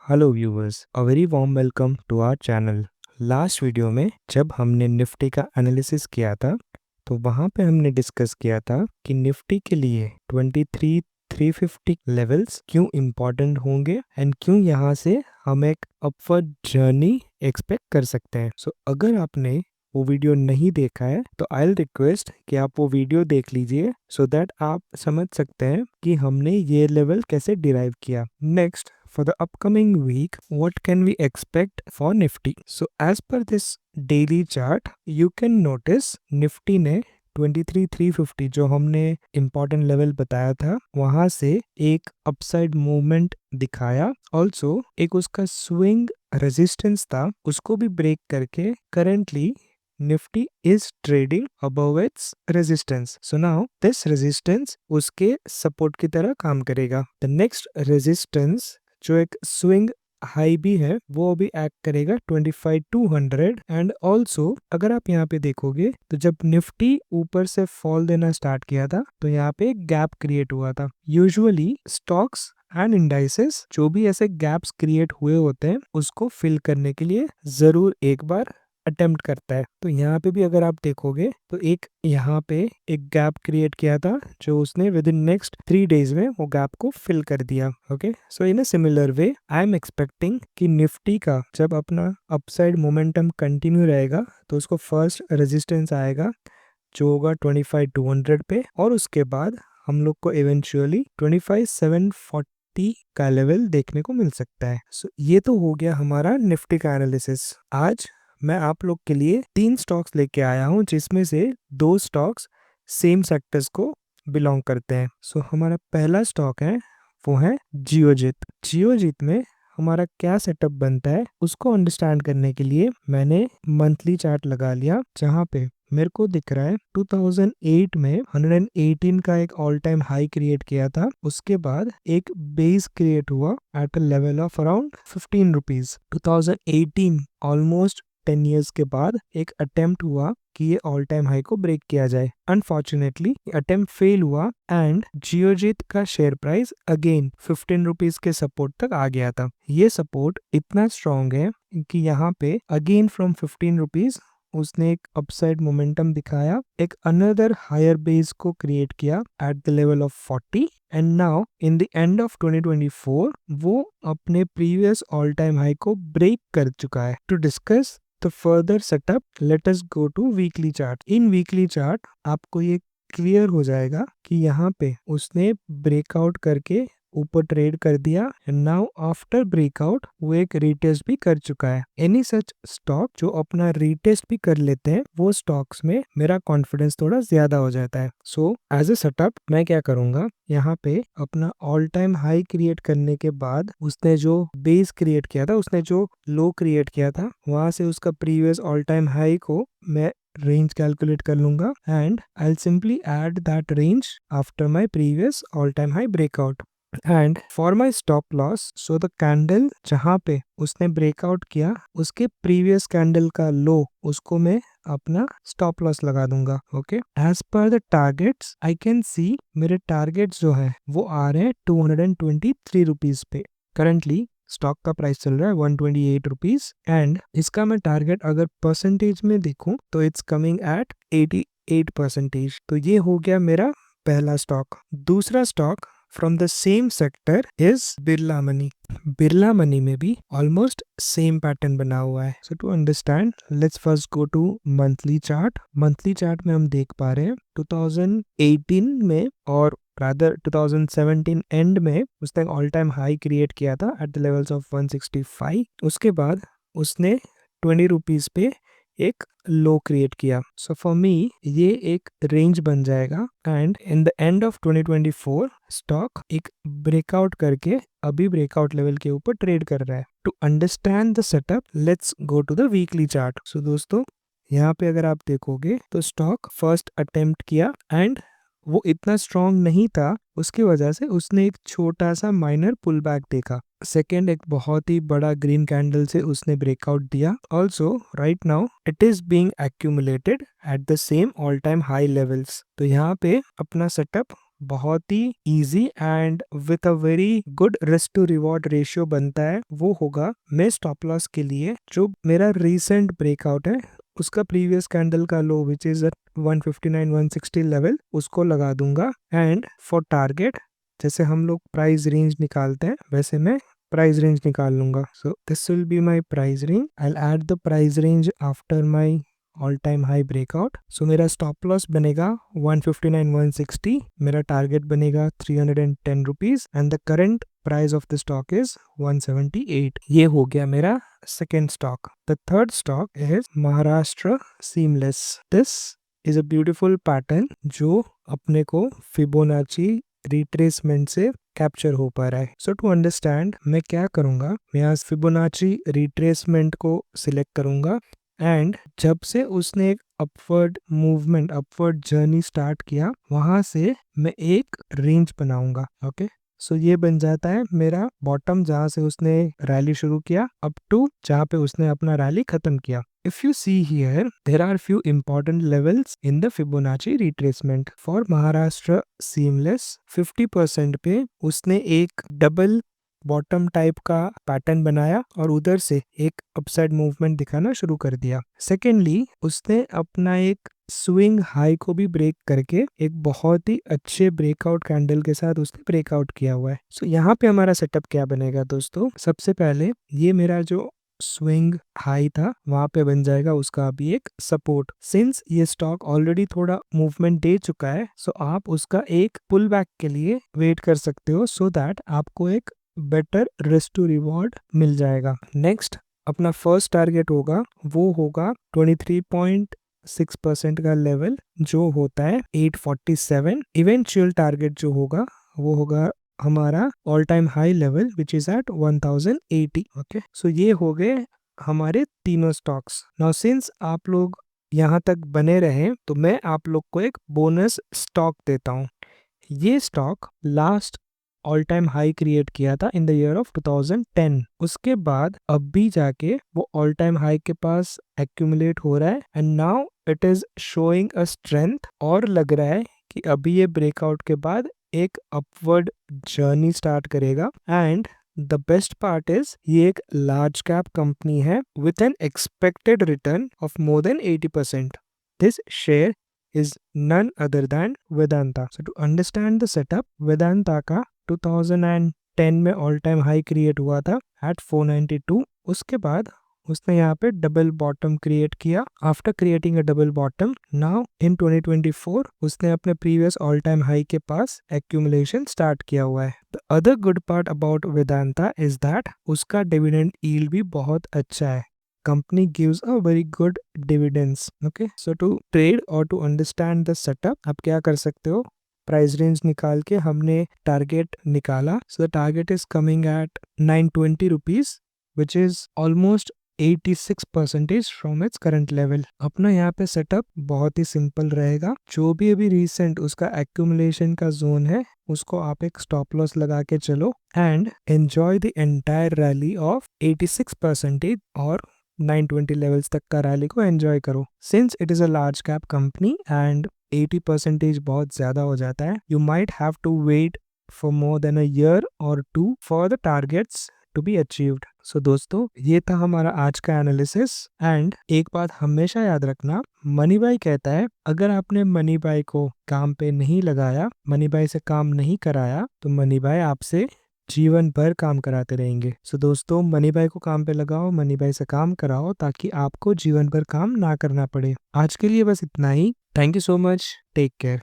Hello viewers, a very warm welcome to our channel. Last video में जब हमने Nifty का एनालिसिस किया था तो वहाँ पे हमने डिस्कस किया था कि निफ्टी के लिए 23,350 लेवल्स क्यों इम्पोर्टेंट होंगे एंड क्यों यहाँ से हम एक अपवर्ड जर्नी एक्सपेक्ट कर सकते हैं। सो अगर आपने वो वीडियो नहीं देखा है तो आई विल रिक्वेस्ट कि आप वो वीडियो देख लीजिए सो दैट आप समझ सकते हैं कि हमने ये लेवल कैसे डिराइव किया। Next, for the upcoming week, what can we expect for Nifty? So as per this daily chart, you can notice Nifty ने 23,350 जो हमने इम्पोर्टेंट लेवल बताया था वहां से एक अपसाइड मूवमेंट दिखाया। ऑल्सो एक उसका स्विंग रेजिस्टेंस था, उसको भी ब्रेक करके currently Nifty is trading above its resistance. So now this resistance उसके सपोर्ट की तरह काम करेगा। The next resistance जो एक स्विंग हाई भी है वो भी एक्ट करेगा 25,200। एंड ऑल्सो अगर आप यहाँ पे देखोगे तो जब निफ्टी ऊपर से फॉल देना स्टार्ट किया था तो यहाँ पे एक गैप क्रिएट हुआ था। यूजुअली स्टॉक्स एंड इंडाइसेस जो भी ऐसे गैप्स क्रिएट हुए होते हैं उसको फिल करने के लिए जरूर एक बार अटेम्प्ट करता है। तो यहाँ पे भी अगर आप देखोगे तो एक यहाँ पे एक गैप क्रिएट किया था जो उसने विद इन नेक्स्ट 3 डेज में वो गैप को फिल कर दिया। Okay, so in a similar way I am expecting कि निफ्टी का जब अपना अपसाइड मोमेंटम कंटिन्यू रहेगा तो उसको फर्स्ट रेजिस्टेंस आएगा जो होगा 25,200 पे और उसके बाद हम लोग को इवेंचुअली 25,740 का लेवल देखने को मिल सकता है। सो ये तो हो गया हमारा निफ्टी का एनालिसिस। आज मैं आप लोग के लिए 3 स्टॉक्स लेके आया हूँ जिसमें से 2 स्टॉक्स सेम सेक्टर्स को बिलोंग करते हैं। सो हमारा पहला स्टॉक है वो है जियोजित। जियोजित में हमारा क्या सेटअप बनता है उसको अंडरस्टैंड करने के लिए मैंने मंथली चार्ट लगा लिया जहाँ पे मेरे को दिख रहा है 2008 में 118 का एक ऑल टाइम हाई क्रिएट किया था। उसके बाद एक बेस क्रिएट हुआ at a level of around 15 rupees. 2018 almost 10 years के बाद एक अटेम्प्ट हुआ कि ये ऑल टाइम हाई को ब्रेक किया जाए। अनफॉर्चुनेटली अटेम्प्ट फेल हुआ एंड जियोजित का शेयर प्राइस अगेन 15 रुपीज के सपोर्ट तक आ गया था। ये सपोर्ट इतना स्ट्रॉन्ग है कि यहाँ पे अगेन फ्रॉम 15 रुपीज उसने एक अपसाइड मोमेंटम दिखाया, एक अनदर हायर बेस को क्रिएट किया at the level of 40 and now in the end of 2024 वो अपने प्रीवियस ऑल टाइम हाई को ब्रेक कर चुका है। To discuss the further setup let us go to weekly chart. In weekly chart आपको ये क्लियर हो जाएगा कि यहाँ पे उसने ब्रेकआउट करके ऊपर ट्रेड कर दिया एंड नाउ आफ्टर ब्रेकआउट वो एक रीटेस्ट भी कर चुका है। एनी सच स्टॉक जो अपना रीटेस्ट भी कर लेते हैं वो स्टॉक्स में मेरा कॉन्फिडेंस थोड़ा ज्यादा हो जाता है। सो एज ए सेटअप मैं क्या करूंगा, यहाँ पे अपना ऑल टाइम हाई क्रिएट करने के बाद उसने जो बेस क्रिएट किया था, उसने जो लो क्रिएट किया था वहां से उसका प्रीवियस ऑल टाइम हाई को मैं रेंज कैलकुलेट कर लूंगा and I will simply add that range after my previous all time high breakout. And for my stop loss, so the candle जहां पे उसने ब्रेकआउट किया उसके प्रीवियस कैंडल का लो उसको मैं अपना स्टॉप लॉस लगा दूंगा। Okay, as per the targets I can see मेरे टारगेट्स जो है वो आ रहे हैं 223 रुपीज पे। करंटली स्टॉक का प्राइस चल रहा है 128 रुपीज एंड इसका मैं टारगेट अगर परसेंटेज में देखूं तो इट्स कमिंग एट 88%। तो ये हो गया मेरा पहला स्टॉक। दूसरा stock from the same sector is Birla money. Birla money में भी ऑलमोस्ट सेम पैटर्न बना हुआ है। So to understand let's first go to monthly chart. Monthly chart में हम देख पा रहे हैं 2018 में और रादर 2017 एंड में उसने ऑल टाइम हाई क्रिएट किया था एट द लेवल्स ऑफ 165। उसके बाद उसने 20 रुपीज पे एक लो क्रिएट किया। सो फॉर मी ये एक रेंज बन जाएगा and in the end of 2024 stock एक ब्रेकआउट करके अभी ब्रेकआउट लेवल के ऊपर ट्रेड कर रहा है। To understand the setup let's go to the weekly chart. So दोस्तों यहाँ पे अगर आप देखोगे तो स्टॉक फर्स्ट अटेम्प्ट किया एंड वो इतना स्ट्रॉन्ग नहीं था, उसकी वजह से उसने एक छोटा सा माइनर पुल बैक देखा। सेकेंड एक बहुत ही बड़ा ग्रीन कैंडल से उसने ब्रेकआउट दिया। Also right now it is being accumulated at the same all time high levels. तो यहाँ पे अपना सेटअप बहुत ही easy and with a very good risk to reward ratio बनता है वो होगा, मैं स्टॉप लॉस के लिए जो मेरा रीसेंट ब्रेकआउट है उसका प्रीवियस कैंडल का लो विच इज एट 159-160 लेवल उसको लगा दूंगा। एंड फॉर टारगेट जैसे हम लोग प्राइस रेंज निकालते हैं वैसे मैं प्राइस रेंज निकाल लूंगा। So this will be my price range, I will add the price range after my all time high breakout. So मेरा स्टॉप लॉस बनेगा 159-160, मेरा टारगेट बनेगा 310 rupees and the current price of the stock is 178। ये हो गया मेरा second stock. The third stock is Maharashtra seamless. This is a beautiful pattern जो अपने को फिबोनाची रिट्रेसमेंट से कैप्चर हो पा रहा है। सो टू अंडरस्टैंड मैं क्या करूंगा, मैं आज फिबोनाची रिट्रेसमेंट को सिलेक्ट करूंगा एंड जब से उसने एक upward movement upward journey start किया वहां से मैं एक रेंज बनाऊंगा। ओके, सो ये बन जाता है मेरा बॉटम जहां से उसने रैली शुरू किया अप टू जहां पे उसने अपना रैली खत्म किया। If you see here, there are few important levels in the Fibonacci retracement. For Maharashtra Seamless, 50% पे उसने एक डबल बॉटम टाइप का पैटर्न बनाया और उधर से एक अपसाइड मूवमेंट दिखाना शुरू कर दिया। सेकेंडली उसने अपना एक स्विंग हाई को भी ब्रेक करके एक बहुत ही अच्छे ब्रेकआउट कैंडल के साथ उसने ब्रेकआउट किया हुआ है। सो यहाँ पे हमारा सेटअप क्या बनेगा दोस्तों, सबसे पहले ये मेरा जो स्विंग हाई था वहां पे बन जाएगा उसका अभी एक सपोर्ट। सिंस ये स्टॉक ऑलरेडी थोड़ा मूवमेंट दे चुका है सो आप उसका एक पुल बैक के लिए वेट कर सकते हो सो दैट आपको एक बेटर रिस्क टू रिवॉर्ड मिल जाएगा। नेक्स्ट अपना फर्स्ट टारगेट होगा वो होगा 23.6% का लेवल जो होता है 847। इवेंचुअल टारगेट जो होगा वो होगा हमारा all time high level which is at 1080। Okay, so ये हो गए हमारे तीनों स्टॉक्स। नाउ सिंस आप लोग यहाँ तक बने रहे तो मैं आप लोग को एक बोनस स्टॉक देता हूँ। ये stock last all time high create किया था इन द ईयर ऑफ 2010। उसके बाद अब भी जाके वो ऑल टाइम हाई के पास एक्यूमुलेट हो रहा है and now it is showing a strength और लग रहा है कि अभी ये ब्रेकआउट के बाद एक अपवर्ड जर्नी स्टार्ट करेगा। And the best part is ये एक लार्ज कैप कंपनी है with an expected return of more than 80%। This share is none other than Vedanta. So to understand the setup, Vedanta का 2010 में all time high create हुआ था at 492। उसके बाद उसने यहाँ पे डबल बॉटम क्रिएट किया। After creating a double bottom now in 2024 उसने अपने प्रीवियस ऑल टाइम हाई के पास एक्यूमुलेशन स्टार्ट किया हुआ है। The other good part about Vedanta is that उसका डिविडेंड यील्ड भी बहुत अच्छा है। Company gives a very good dividends. Okay, so to trade or to understand the setup आप क्या कर सकते हो, प्राइस रेंज निकाल के हमने टारगेट निकाला। So the target is coming at 920 rupees which is almost 86% from its current level. अपना यहाँ पे सेटअप बहुत ही सिंपल रहेगा। जो भी अभी रिसेंट उसका एक्यूमुलेशन का जोन है उसको आप एक स्टॉप लॉस लगा के चलो and enjoy the entire rally of 86% और 920 लेवल्स तक का रैली को एंजॉय करो। Since it is a large cap company and 80% बहुत ज्यादा हो जाता है, you might have to wait for more than a year और 2 for the targets to be achieved. So दोस्तों ये था हमारा आज का एनालिसिस। एंड एक बात हमेशा याद रखना, मनी भाई कहता है अगर आपने मनी भाई को काम पे नहीं लगाया, मनी भाई से काम नहीं कराया तो मनी भाई आपसे जीवन भर काम कराते रहेंगे। सो दोस्तों मनी भाई को काम पे लगाओ, मनी भाई से काम कराओ ताकि आपको जीवन भर काम ना करना पड़े। आज के लिए बस इतना ही। Thank you so much, take care.